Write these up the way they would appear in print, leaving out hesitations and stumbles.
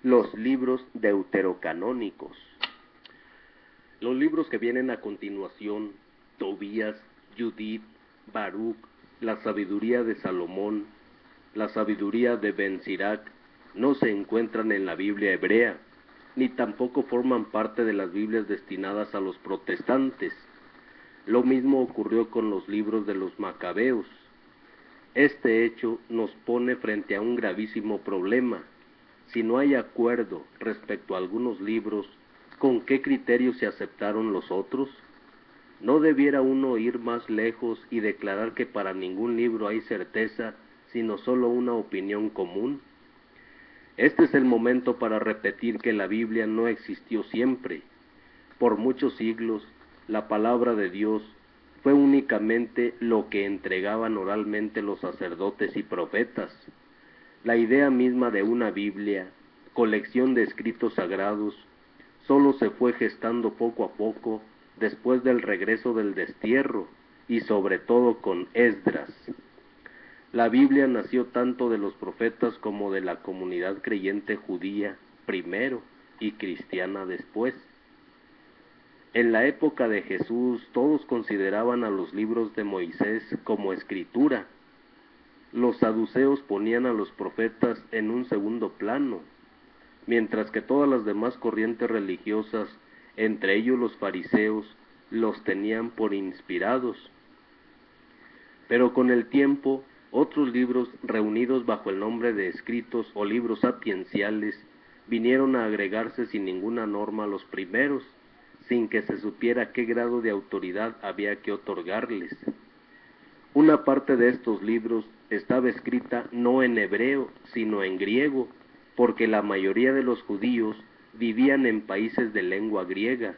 Los libros deuterocanónicos. Los libros que vienen a continuación, Tobías, Judith, Baruch, la sabiduría de Salomón, la sabiduría de Ben-Sirac, no se encuentran en la Biblia hebrea, ni tampoco forman parte de las Biblias destinadas a los protestantes. Lo mismo ocurrió con los libros de los Macabeos. Este hecho nos pone frente a un gravísimo problema. Si no hay acuerdo respecto a algunos libros, ¿con qué criterios se aceptaron los otros? ¿No debiera uno ir más lejos y declarar que para ningún libro hay certeza, sino solo una opinión común? Este es el momento para repetir que la Biblia no existió siempre. Por muchos siglos, la palabra de Dios fue únicamente lo que entregaban oralmente los sacerdotes y profetas. La idea misma de una Biblia, colección de escritos sagrados, solo se fue gestando poco a poco después del regreso del destierro y sobre todo con Esdras. La Biblia nació tanto de los profetas como de la comunidad creyente judía primero y cristiana después. En la época de Jesús todos consideraban a los libros de Moisés como escritura. Los saduceos ponían a los profetas en un segundo plano, mientras que todas las demás corrientes religiosas, entre ellos los fariseos, los tenían por inspirados. Pero con el tiempo, otros libros reunidos bajo el nombre de escritos o libros sapienciales vinieron a agregarse sin ninguna norma a los primeros, sin que se supiera qué grado de autoridad había que otorgarles. Una parte de estos libros estaba escrita no en hebreo, sino en griego, porque la mayoría de los judíos vivían en países de lengua griega.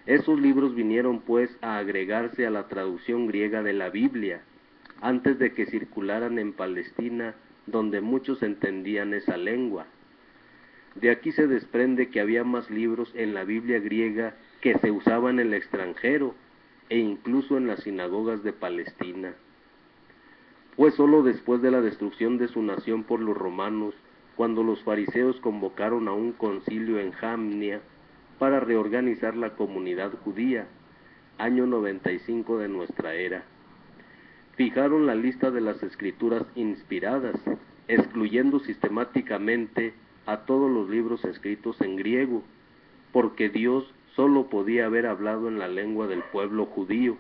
Esos libros vinieron pues a agregarse a la traducción griega de la Biblia, antes de que circularan en Palestina, donde muchos entendían esa lengua. De aquí se desprende que había más libros en la Biblia griega que se usaban en el extranjero, e incluso en las sinagogas de Palestina. Fue solo después de la destrucción de su nación por los romanos, cuando los fariseos convocaron a un concilio en Jamnia para reorganizar la comunidad judía, año 95 de nuestra era. Fijaron la lista de las escrituras inspiradas, excluyendo sistemáticamente a todos los libros escritos en griego, porque Dios solo podía haber hablado en la lengua del pueblo judío.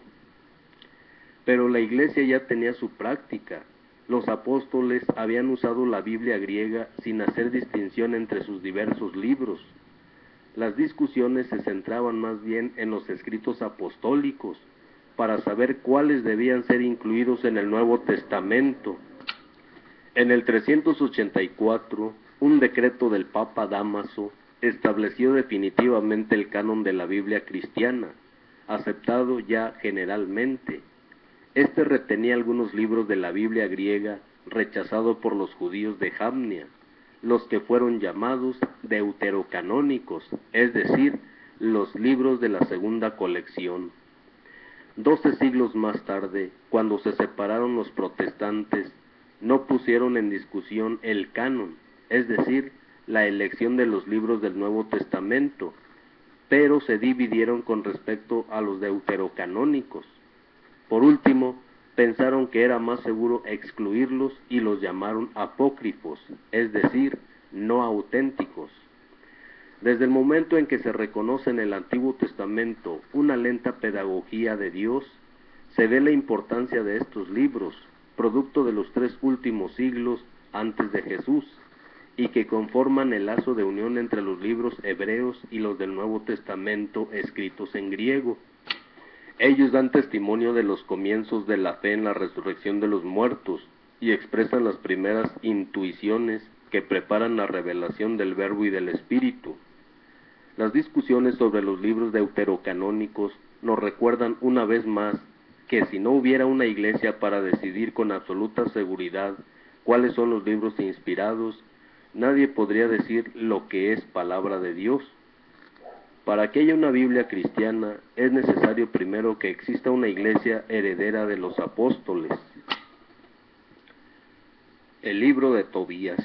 Pero la Iglesia ya tenía su práctica. Los apóstoles habían usado la Biblia griega sin hacer distinción entre sus diversos libros. Las discusiones se centraban más bien en los escritos apostólicos, para saber cuáles debían ser incluidos en el Nuevo Testamento. En el 384, un decreto del Papa Dámaso estableció definitivamente el canon de la Biblia cristiana, aceptado ya generalmente. Este retenía algunos libros de la Biblia griega rechazado por los judíos de Jamnia, los que fueron llamados deuterocanónicos, es decir, los libros de la segunda colección. 12 siglos más tarde, cuando se separaron los protestantes, no pusieron en discusión el canon, es decir, la elección de los libros del Nuevo Testamento, pero se dividieron con respecto a los deuterocanónicos. Por último, pensaron que era más seguro excluirlos y los llamaron apócrifos, es decir, no auténticos. Desde el momento en que se reconoce en el Antiguo Testamento una lenta pedagogía de Dios, se ve la importancia de estos libros, producto de los 3 últimos siglos antes de Jesús, y que conforman el lazo de unión entre los libros hebreos y los del Nuevo Testamento escritos en griego. Ellos dan testimonio de los comienzos de la fe en la resurrección de los muertos y expresan las primeras intuiciones que preparan la revelación del Verbo y del Espíritu. Las discusiones sobre los libros deuterocanónicos nos recuerdan una vez más que si no hubiera una iglesia para decidir con absoluta seguridad cuáles son los libros inspirados, nadie podría decir lo que es palabra de Dios. Para que haya una Biblia cristiana, es necesario primero que exista una iglesia heredera de los apóstoles. El libro de Tobías.